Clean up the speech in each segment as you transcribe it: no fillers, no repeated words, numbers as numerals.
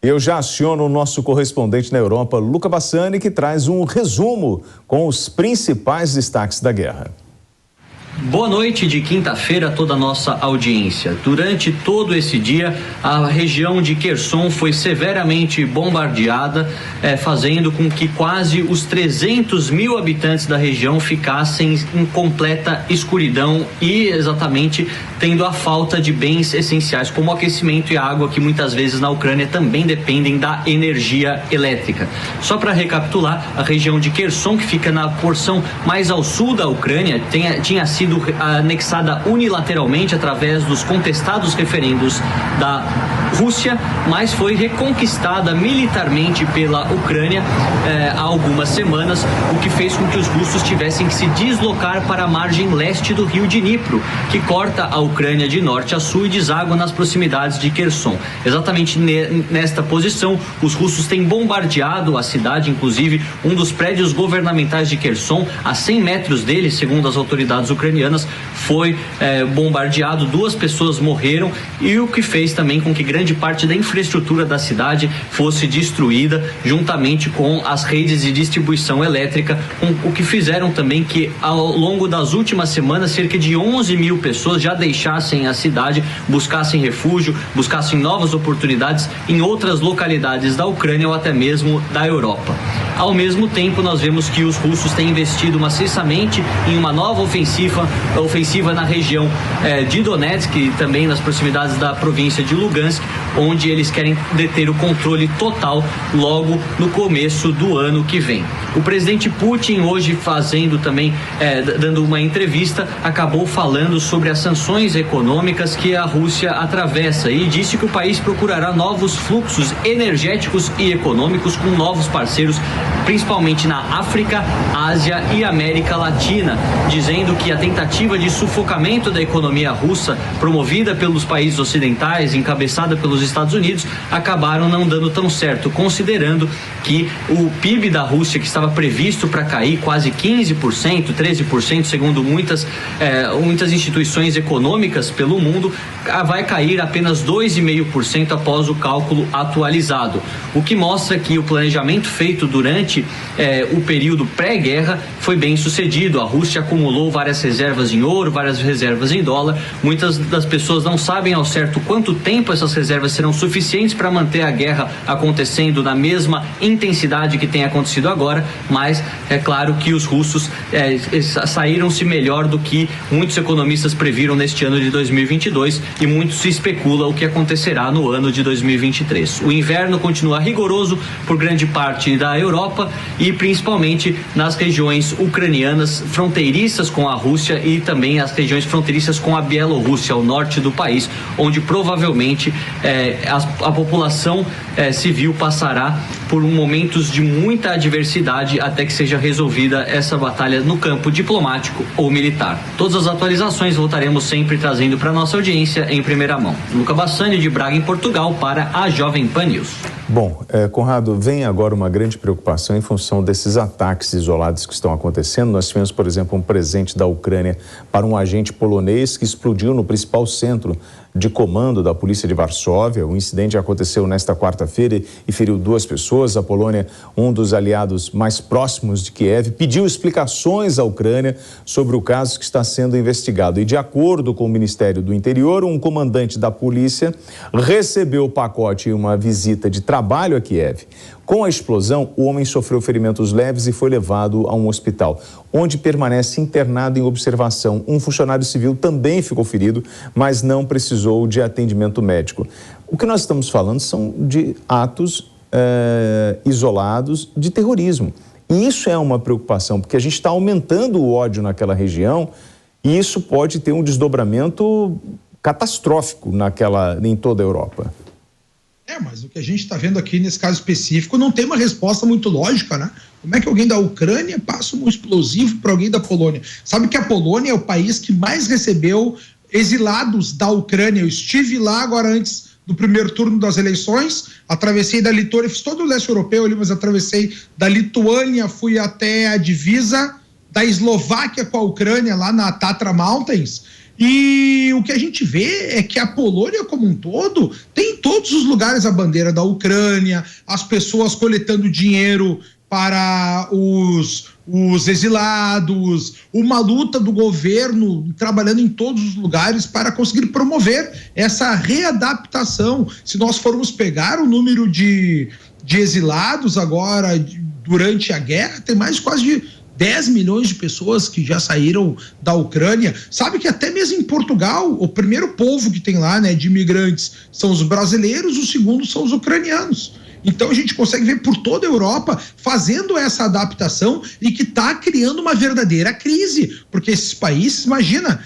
Eu já aciono o nosso correspondente na Europa, Luca Bassani, que traz um resumo com os principais destaques da guerra. Boa noite de quinta-feira a toda a nossa audiência. Durante todo esse dia, a região de Kherson foi severamente bombardeada, fazendo com que quase os 300 mil habitantes da região ficassem em completa escuridão e exatamente tendo a falta de bens essenciais, como aquecimento e água, que muitas vezes na Ucrânia também dependem da energia elétrica. Só para recapitular, a região de Kherson, que fica na porção mais ao sul da Ucrânia, tinha sido anexada unilateralmente através dos contestados referendos da Rússia, mas foi reconquistada militarmente pela Ucrânia há algumas semanas, o que fez com que os russos tivessem que se deslocar para a margem leste do rio Dnipro, que corta a Ucrânia de norte a sul e deságua nas proximidades de Kherson. Exatamente nesta posição, os russos têm bombardeado a cidade, inclusive um dos prédios governamentais de Kherson, a 100 metros dele, segundo as autoridades ucranianas, foi bombardeado, 2 pessoas morreram, e o que fez também com que grande parte da infraestrutura da cidade fosse destruída, juntamente com as redes de distribuição elétrica, o que fizeram também que ao longo das últimas semanas cerca de 11 mil pessoas já deixassem a cidade, buscassem refúgio, buscassem novas oportunidades em outras localidades da Ucrânia ou até mesmo da Europa. Ao mesmo tempo, nós vemos que os russos têm investido maciçamente em uma nova ofensiva na região de Donetsk e também nas proximidades da província de Lugansk, onde eles querem deter o controle total logo no começo do ano que vem. O presidente Putin, hoje fazendo também, dando uma entrevista, acabou falando sobre as sanções econômicas que a Rússia atravessa e disse que o país procurará novos fluxos energéticos e econômicos com novos parceiros, principalmente na África, Ásia e América Latina, dizendo que a tentativa de sufocamento da economia russa, promovida pelos países ocidentais, encabeçada pelos Estados Unidos, acabaram não dando tão certo, considerando que o PIB da Rússia, que estava previsto para cair quase 15%, 13%, segundo muitas instituições econômicas pelo mundo, vai cair apenas 2,5% após o cálculo atualizado, o que mostra que o planejamento feito durante o período pré-guerra foi bem sucedido. A Rússia acumulou várias reservas em ouro, várias reservas em dólar. Muitas das pessoas não sabem ao certo quanto tempo essas reservas serão suficientes para manter a guerra acontecendo na mesma intensidade que tem acontecido agora, mas é claro que os russos saíram-se melhor do que muitos economistas previram neste ano de 2022 e muito se especula o que acontecerá no ano de 2023. O inverno continua rigoroso por grande parte da Europa e principalmente nas regiões ucranianas fronteiriças com a Rússia e também as regiões fronteiriças com a Bielorrússia, ao norte do país, onde provavelmente a população civil passará por momentos de muita adversidade até que seja resolvida essa batalha no campo diplomático ou militar. Todas as atualizações voltaremos sempre trazendo para nossa audiência em primeira mão. Luca Bassani, de Braga, em Portugal, para a Jovem Pan News. Bom, Conrado, vem agora uma grande preocupação em função desses ataques isolados que estão acontecendo. Nós tivemos, por exemplo, um presente da Ucrânia para um agente polonês que explodiu no principal centro de comando da polícia de Varsóvia. O incidente aconteceu nesta quarta-feira e feriu 2 pessoas. A Polônia, um dos aliados mais próximos de Kiev, pediu explicações à Ucrânia sobre o caso que está sendo investigado. E de acordo com o Ministério do Interior, um comandante da polícia recebeu o pacote em uma visita de trabalho a Kiev. Com a explosão, o homem sofreu ferimentos leves e foi levado a um hospital, onde permanece internado em observação. Um funcionário civil também ficou ferido, mas não precisou de atendimento médico. O que nós estamos falando são de atos isolados de terrorismo. E isso é uma preocupação, porque a gente está aumentando o ódio naquela região e isso pode ter um desdobramento catastrófico em toda a Europa. Mas o que a gente está vendo aqui nesse caso específico não tem uma resposta muito lógica, né? Como é que alguém da Ucrânia passa um explosivo para alguém da Polônia? Sabe que a Polônia é o país que mais recebeu exilados da Ucrânia. Eu estive lá agora antes do primeiro turno das eleições, atravessei da Lituânia, fiz todo o leste europeu ali, mas atravessei da Lituânia, fui até a divisa da Eslováquia com a Ucrânia, lá na Tatra Mountains. E o que a gente vê é que a Polônia como um todo tem todos os lugares a bandeira da Ucrânia, as pessoas coletando dinheiro para os exilados, uma luta do governo trabalhando em todos os lugares para conseguir promover essa readaptação. Se nós formos pegar o número de exilados agora, durante a guerra, tem mais quase de 10 milhões de pessoas que já saíram da Ucrânia. Sabe que até mesmo em Portugal, o primeiro povo que tem lá, né, de imigrantes são os brasileiros, o segundo são os ucranianos. Então a gente consegue ver por toda a Europa fazendo essa adaptação e que está criando uma verdadeira crise, porque esses países, imagina,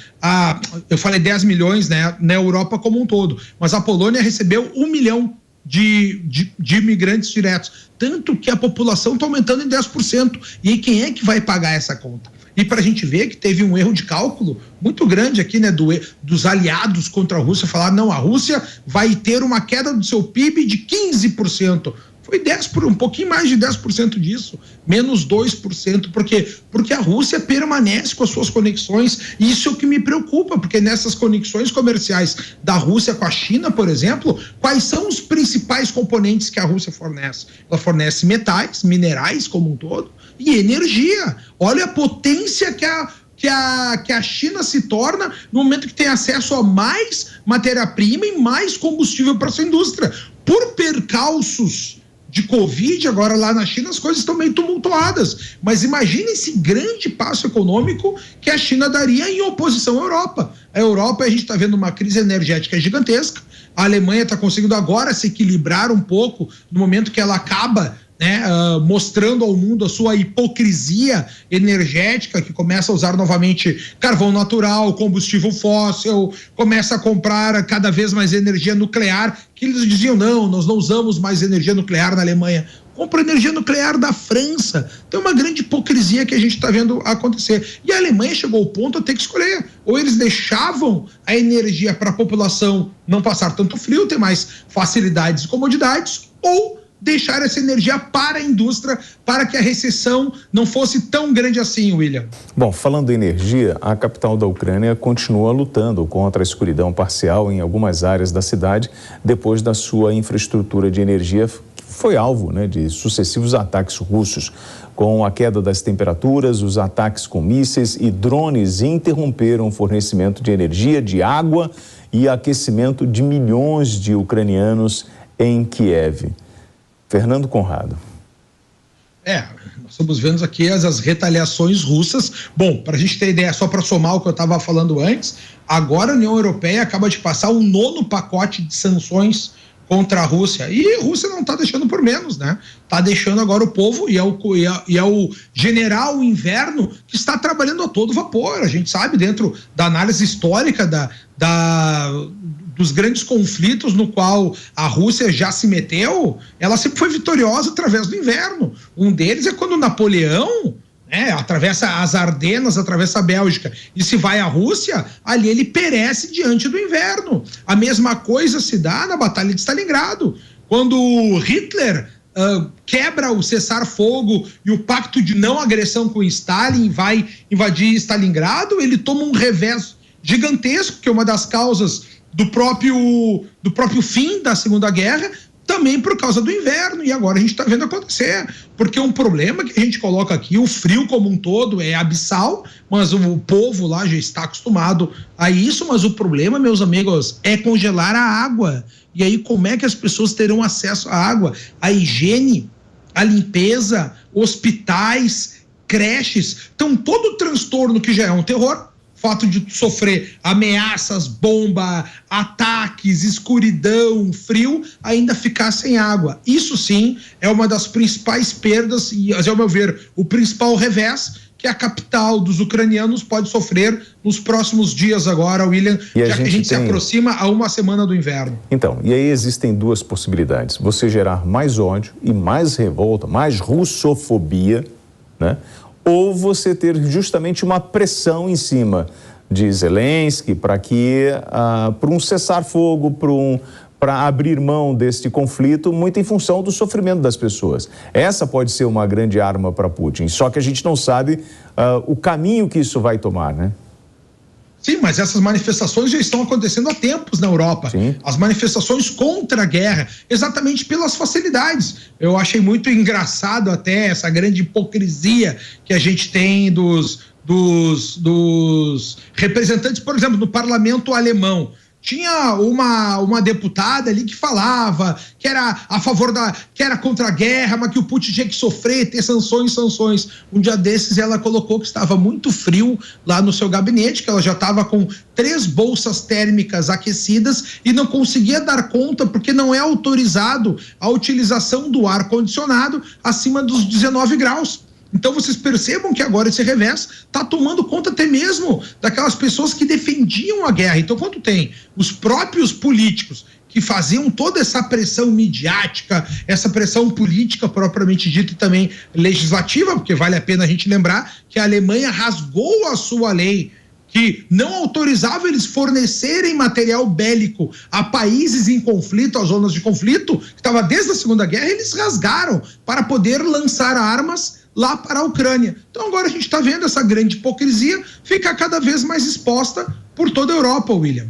eu falei 10 milhões, né, na Europa como um todo, mas a Polônia recebeu 1 milhão de imigrantes diretos, tanto que a população está aumentando em 10%. E aí quem é que vai pagar essa conta? E para a gente ver que teve um erro de cálculo muito grande aqui, né, dos aliados contra a Rússia, falar, não, a Rússia vai ter uma queda do seu PIB de 15%. Foi um pouquinho mais de 10% disso, menos 2%, porque a Rússia permanece com as suas conexões, e isso é o que me preocupa, porque nessas conexões comerciais da Rússia com a China, por exemplo, quais são os principais componentes que a Rússia fornece? Ela fornece metais, minerais como um todo, e energia. Olha a potência que a China se torna no momento que tem acesso a mais matéria-prima e mais combustível para sua indústria. Por percalços de Covid, agora lá na China as coisas estão meio tumultuadas, mas imagine esse grande passo econômico que a China daria em oposição à Europa. A Europa, a gente está vendo uma crise energética gigantesca, a Alemanha está conseguindo agora se equilibrar um pouco no momento que ela acaba, né, mostrando ao mundo a sua hipocrisia energética, que começa a usar novamente carvão natural, combustível fóssil, começa a comprar cada vez mais energia nuclear, que eles diziam, não, nós não usamos mais energia nuclear na Alemanha. Compra energia nuclear da França. Tem uma grande hipocrisia que a gente está vendo acontecer. E a Alemanha chegou ao ponto de ter que escolher. Ou eles deixavam a energia para a população não passar tanto frio, ter mais facilidades e comodidades, ou deixar essa energia para a indústria, para que a recessão não fosse tão grande assim, William. Bom, falando em energia, a capital da Ucrânia continua lutando contra a escuridão parcial em algumas áreas da cidade, depois da sua infraestrutura de energia que foi alvo, né, de sucessivos ataques russos. Com a queda das temperaturas, os ataques com mísseis e drones interromperam o fornecimento de energia, de água e aquecimento de milhões de ucranianos em Kiev. Fernando Conrado. Nós estamos vendo aqui as retaliações russas. Bom, para a gente ter ideia, só para somar o que eu estava falando antes, agora a União Europeia acaba de passar um 9º pacote de sanções contra a Rússia. E a Rússia não está deixando por menos, né? Está deixando agora o povo, e é o general Inverno que está trabalhando a todo vapor. A gente sabe, dentro da análise histórica dos grandes conflitos no qual a Rússia já se meteu, ela sempre foi vitoriosa através do inverno. Um deles é quando Napoleão, né, atravessa as Ardenas, atravessa a Bélgica e se vai à Rússia, ali ele perece diante do inverno. A mesma coisa se dá na Batalha de Stalingrado, quando Hitler quebra o cessar-fogo e o pacto de não agressão com Stalin, vai invadir Stalingrado, ele toma um revés gigantesco, que é uma das causas do próprio fim da Segunda Guerra, também por causa do inverno, e agora a gente está vendo acontecer, porque um problema que a gente coloca aqui, o frio como um todo é abissal, mas o povo lá já está acostumado a isso, mas o problema, meus amigos, é congelar a água. E aí como é que as pessoas terão acesso à água? A higiene, a limpeza, hospitais, creches, então todo o transtorno que já é um terror, fato de sofrer ameaças, bomba, ataques, escuridão, frio, ainda ficar sem água. Isso sim é uma das principais perdas e, ao meu ver, o principal revés que a capital dos ucranianos pode sofrer nos próximos dias agora, William, já que a gente se aproxima a uma semana do inverno. Então, e aí existem duas possibilidades. Você gerar mais ódio e mais revolta, mais russofobia, né? Ou você ter justamente uma pressão em cima de Zelensky para um cessar-fogo, para abrir mão deste conflito, muito em função do sofrimento das pessoas. Essa pode ser uma grande arma para Putin, só que a gente não sabe o caminho que isso vai tomar, né? Sim, mas essas manifestações já estão acontecendo há tempos na Europa. Sim. As manifestações contra a guerra, exatamente pelas facilidades. Eu achei muito engraçado até essa grande hipocrisia que a gente tem dos representantes, por exemplo, do parlamento alemão. Tinha uma deputada ali que falava que era a favor que era contra a guerra, mas que o Putin tinha que sofrer, ter sanções. Um dia desses ela colocou que estava muito frio lá no seu gabinete, que ela já estava com 3 bolsas térmicas aquecidas e não conseguia dar conta porque não é autorizado a utilização do ar-condicionado acima dos 19 graus. Então vocês percebam que agora esse revés está tomando conta até mesmo daquelas pessoas que defendiam a guerra. Então, quando tem os próprios políticos que faziam toda essa pressão midiática, essa pressão política propriamente dita e também legislativa, porque vale a pena a gente lembrar que a Alemanha rasgou a sua lei que não autorizava eles fornecerem material bélico a países em conflito, a zonas de conflito, que estava desde a Segunda Guerra, eles rasgaram para poder lançar armas lá para a Ucrânia. Então agora a gente está vendo essa grande hipocrisia ficar cada vez mais exposta por toda a Europa, William.